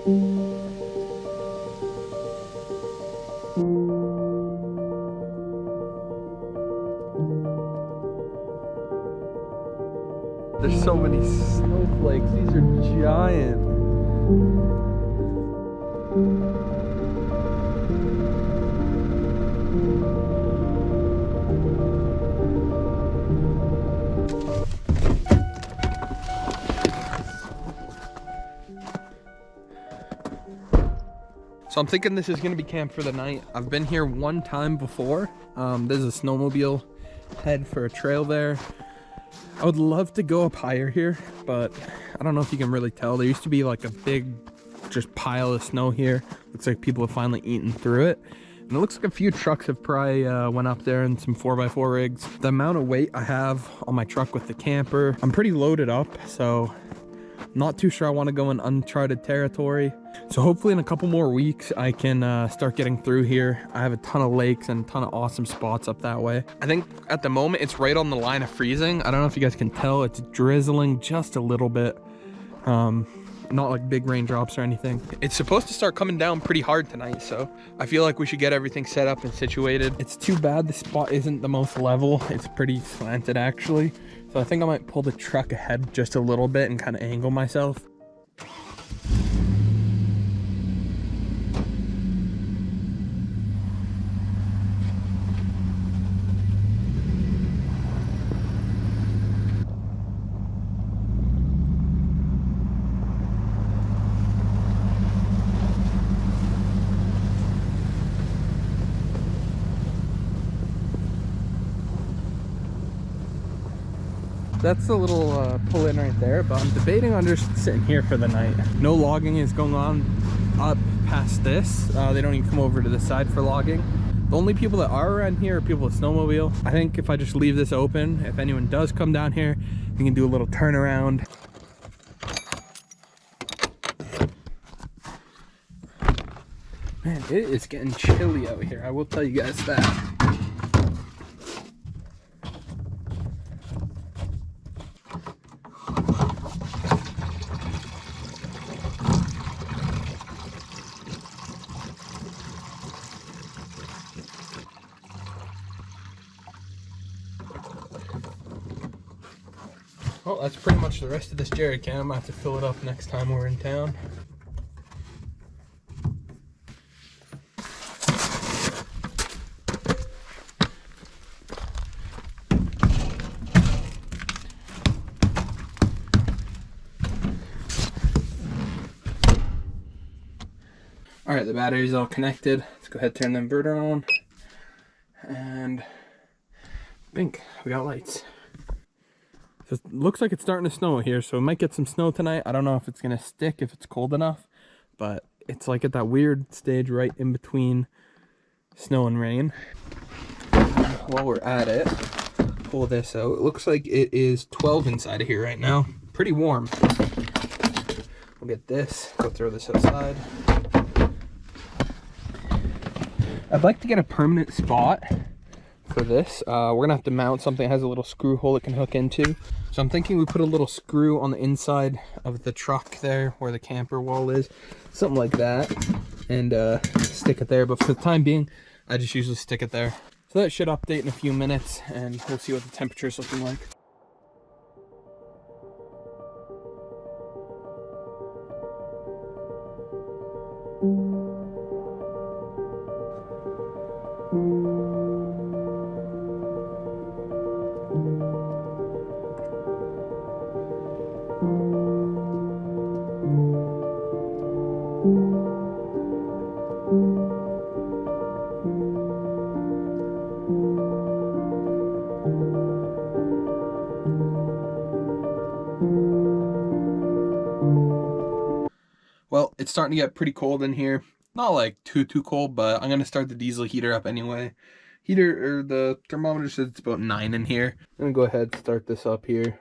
There's so many snowflakes. These are giant. So I'm thinking this is gonna be camp for the night. I've been here one time before. There's a snowmobile head for a trail there. I would love to go up higher here, but I don't know if you can really tell. There used to be like a big just pile of snow here. Looks like people have finally eaten through it. And it looks like a few trucks have probably went up there, and some 4x4 rigs. The amount of weight I have on my truck with the camper, I'm pretty loaded up, so not too sure I want to go in uncharted territory. So hopefully in a couple more weeks I can start getting through here. I have a ton of lakes and a ton of awesome spots up that way. I think at the moment it's right on the line of freezing. I don't know if you guys can tell, it's drizzling just a little bit. Not like big raindrops or anything. It's supposed to start coming down pretty hard tonight, so I feel like we should get everything set up and situated. It's too bad the spot isn't the most level. It's pretty slanted actually. So I think I might pull the truck ahead just a little bit and kind of angle myself. That's the little pull in right there, but I'm debating on just sitting here for the night. No logging is going on up past this. They don't even come over to the side for logging. The only people that are around here are people with snowmobile. I think if I just leave this open, if anyone does come down here, we can do a little turnaround. Man, it is getting chilly out here, I will tell you guys that. Well, that's pretty much the rest of this jerry can. I'm gonna have to fill it up next time we're in town. All right, the battery's all connected. Let's go ahead and turn the inverter on. And bink, we got lights. So it looks like it's starting to snow here, so we might get some snow tonight. I don't know if it's gonna stick, if it's cold enough, but it's like at that weird stage right in between snow and rain. While we're at it, pull this out. It looks like it is 12 inside of here right now. Pretty warm. We'll get this, go throw this outside. I'd like to get a permanent spot for this. We're gonna have to mount something that has a little screw hole it can hook into. So I'm thinking we put a little screw on the inside of the truck there where the camper wall is, something like that, and stick it there. But for the time being, I just usually stick it there. So that should update in a few minutes, and we'll see what the temperature is looking like. Well, it's starting to get pretty cold in here. Not like too cold, but I'm gonna start the diesel heater up anyway. The thermometer says it's about 9 in here. I'm gonna go ahead and start this up here.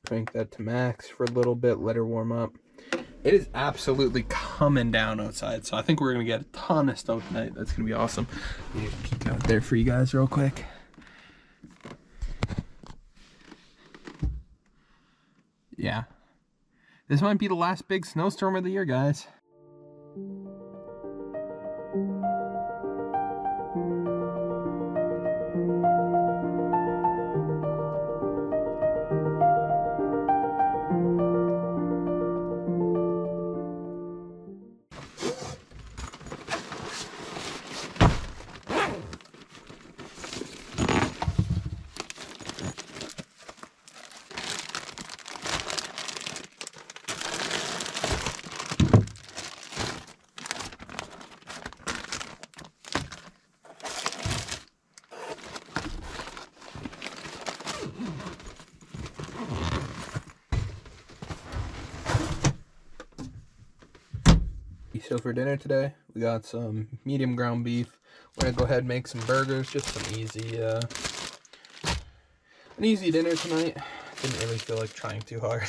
Crank that to max for a little bit, let her warm up. It is absolutely coming down outside, so I think we're gonna get a ton of snow tonight. That's gonna be awesome. Let me peek out there for you guys real quick. Yeah. This might be the last big snowstorm of the year, guys. So for dinner today, we got some medium ground beef. We're gonna go ahead and make some burgers, just some easy, an easy dinner tonight. Didn't really feel like trying too hard.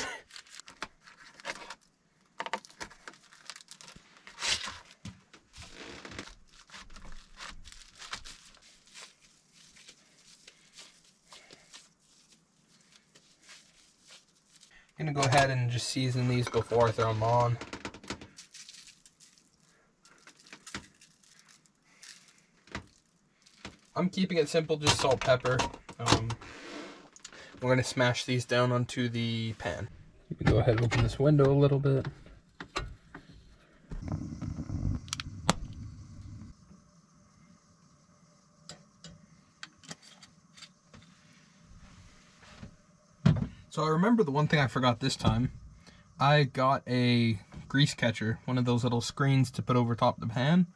Gonna go ahead and just season these before I throw them on. I'm keeping it simple, just salt, pepper. We're gonna smash these down onto the pan. You can go ahead and open this window a little bit. So I remember the one thing I forgot this time. I got a grease catcher, one of those little screens to put over top of the pan,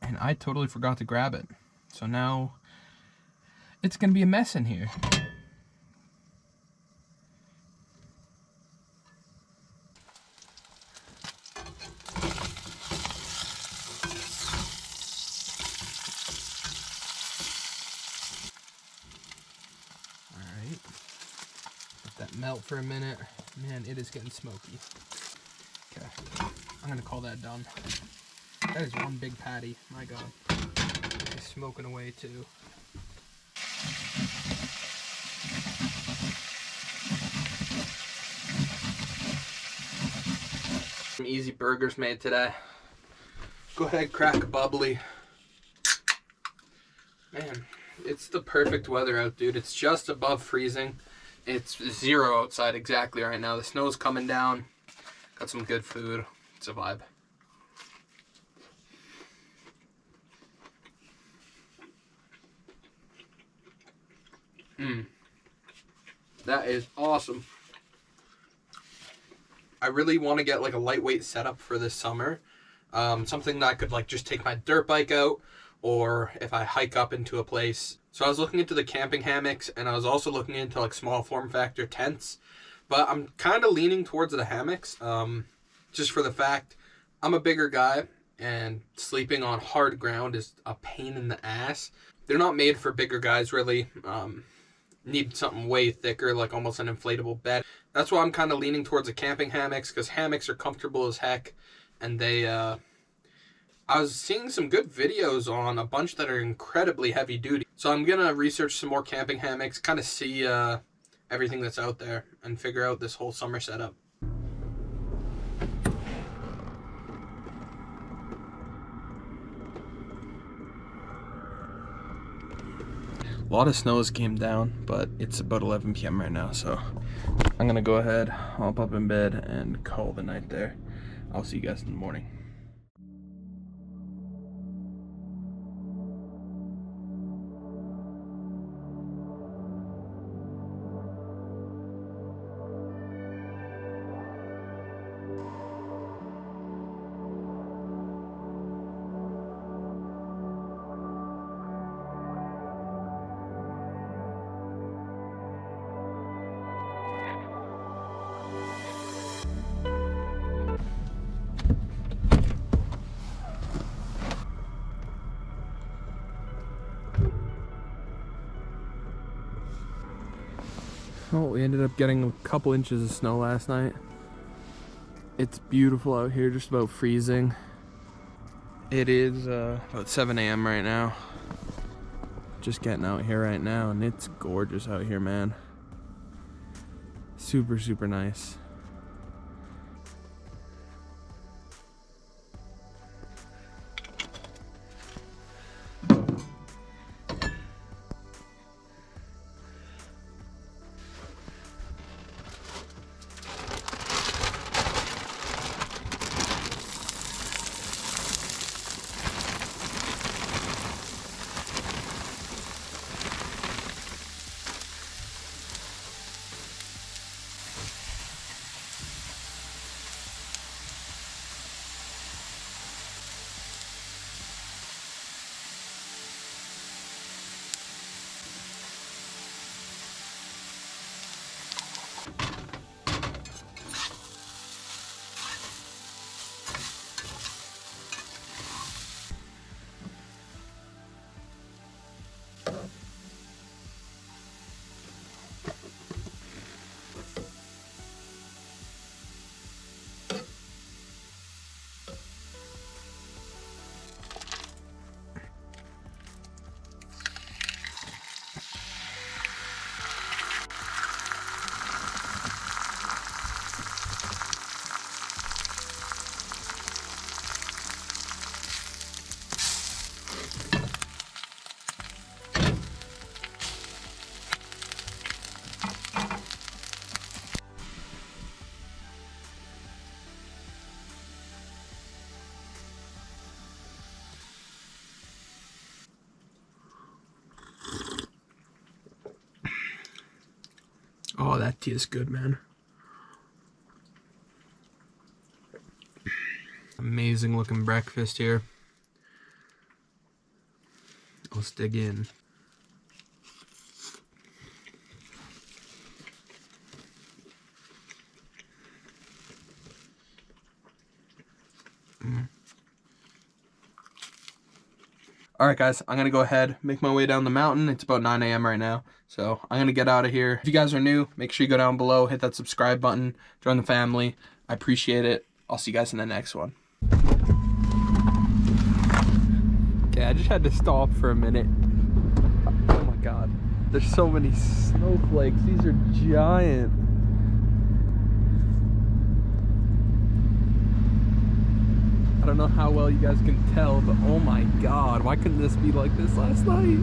and I totally forgot to grab it. So now it's gonna be a mess in here. Alright. Let that melt for a minute. Man, it is getting smoky. Okay. I'm gonna call that done. That is one big patty. My God. It's smoking away too. Some easy burgers made today. Go ahead, crack a bubbly. Man, it's the perfect weather out, dude. It's just above freezing. It's 0 outside exactly right now. The snow's coming down. Got some good food. It's a vibe. That is awesome. I really want to get like a lightweight setup for this summer. Something that I could like just take my dirt bike out, or if I hike up into a place. So I was looking into the camping hammocks, and I was also looking into like small form factor tents. But I'm kind of leaning towards the hammocks, just for the fact I'm a bigger guy, and sleeping on hard ground is a pain in the ass. They're not made for bigger guys, really. Need something way thicker, like almost an inflatable bed. That's why I'm kind of leaning towards the camping hammocks, because hammocks are comfortable as heck, and they, I was seeing some good videos on a bunch that are incredibly heavy duty. So I'm gonna research some more camping hammocks, kind of see everything that's out there, and figure out this whole summer setup. A lot of snow has came down, but it's about 11 p.m. right now, so I'm gonna go ahead, hop up in bed, and call the night there. I'll see you guys in the morning. Oh, we ended up getting a couple inches of snow last night. It's beautiful out here, just about freezing. It is about 7 a.m. right now. Just getting out here right now, and it's gorgeous out here, man. Super, super nice. Oh, that tea is good, man. Amazing looking breakfast here. Let's dig in. All right, guys, I'm gonna go ahead, make my way down the mountain. It's about 9 a.m. right now, so I'm gonna get out of here. If you guys are new, make sure you go down below, hit that subscribe button, join the family. I appreciate it. I'll see you guys in the next one. Okay, I just had to stop for a minute. Oh my God, there's so many snowflakes. These are giant. I don't know how well you guys can tell, but oh my God, why couldn't this be like this last night?